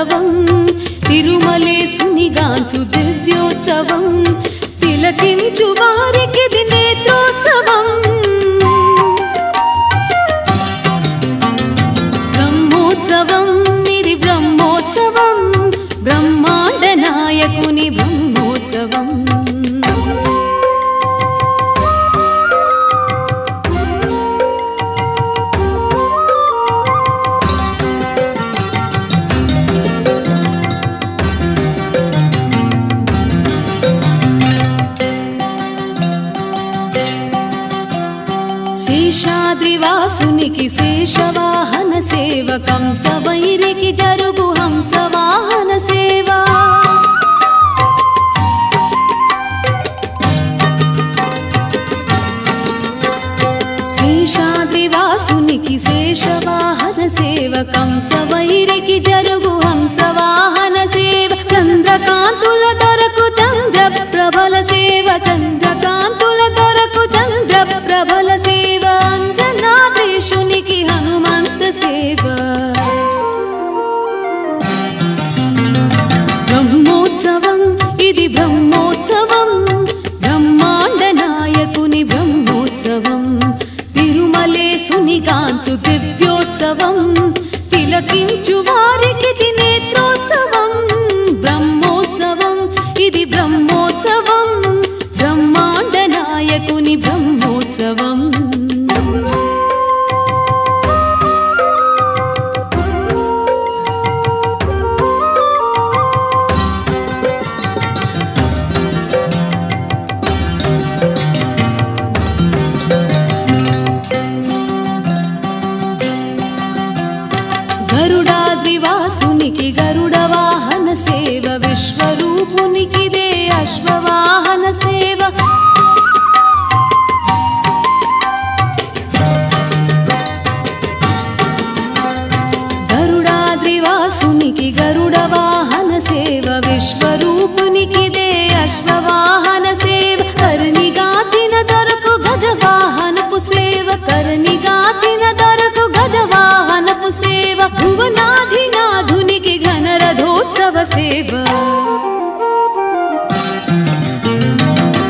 బ్రహ్మోత్సవం తిరుమలేశునిగాంచు దివ్యోత్సవం తిలకించు వారికిది నేత్రోత్సవం బ్రహ్మోత్సవం ఇది బ్రహ్మోత్సవం బ్రహ్మాండ నాయకుని బ్రహ్మోత్సవం శేషాద్రివాసునికి శేషవాహన సేవ కంసవైరికి జరుగు హంసవాహన సేవ శేషాద్రివాసునికి శేషవాహన సేవ కంసవైరికి జరుగు హంసవాహన సేవ చంద్రకాంతుల దొరకు చంద్ర ప్రభల సేవ చంద్రకాంతుల దొరకు చంద్ర ప్రభల సేవ అంజనాద్రీశునికి హనుమంత సేవ బ్రహ్మోత్సవం ఇది బ్రహ్మోత్సవం బ్రహ్మాండ నాయకుని బ్రహ్మోత్సవం తిరుమలేశునిగాంచు దివ్యోత్సవం తిలకించు వారికిది నేత్రోత్సవం బ్రహ్మోత్సవం ఇది బ్రహ్మోత్సవం బ్రహ్మాండ నాయకుని బ్రహ్మోత్సవం గరుడాద్రివాసునికి గరుడ వాహన సేవ విశ్వరూపునికిదే అశ్వవాహన సేవ గరుడాద్రివాసునికి గరుడ వాహన సేవ విశ్వరూపునికిదే అశ్వవాహన సేవ కర్ణిగాచిన దొరకు గజవాహనపు సేవ కర్ణిగాచిన దొరకు గజవాహనపు సేవ భువనాధినాధునికి ఘనరథోత్సవ సేవ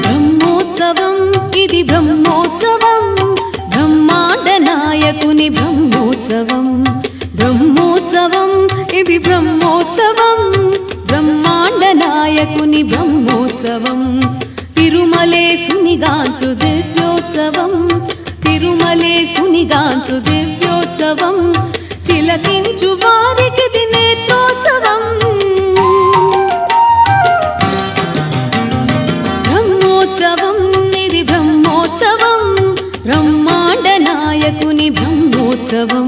బ్రహ్మోత్సవం ఇది బ్రహ్మోత్సవం బ్రహ్మాండ నాయకుని బ్రహ్మోత్సవం బ్రహ్మోత్సవం ఇది బ్రహ్మోత్సవం బ్రహ్మాండ నాయకుని బ్రహ్మోత్సవం తిరుమలేశునిగాంచు దివ్యోత్సవం తిరుమలేశునిగాంచు దివ్యోత్సవం తిలకించు వారికిది నేత్రోత్సవం బ్రహ్మోత్సవం ఇది బ్రహ్మోత్సవం బ్రహ్మాండ నాయకుని బ్రహ్మోత్సవం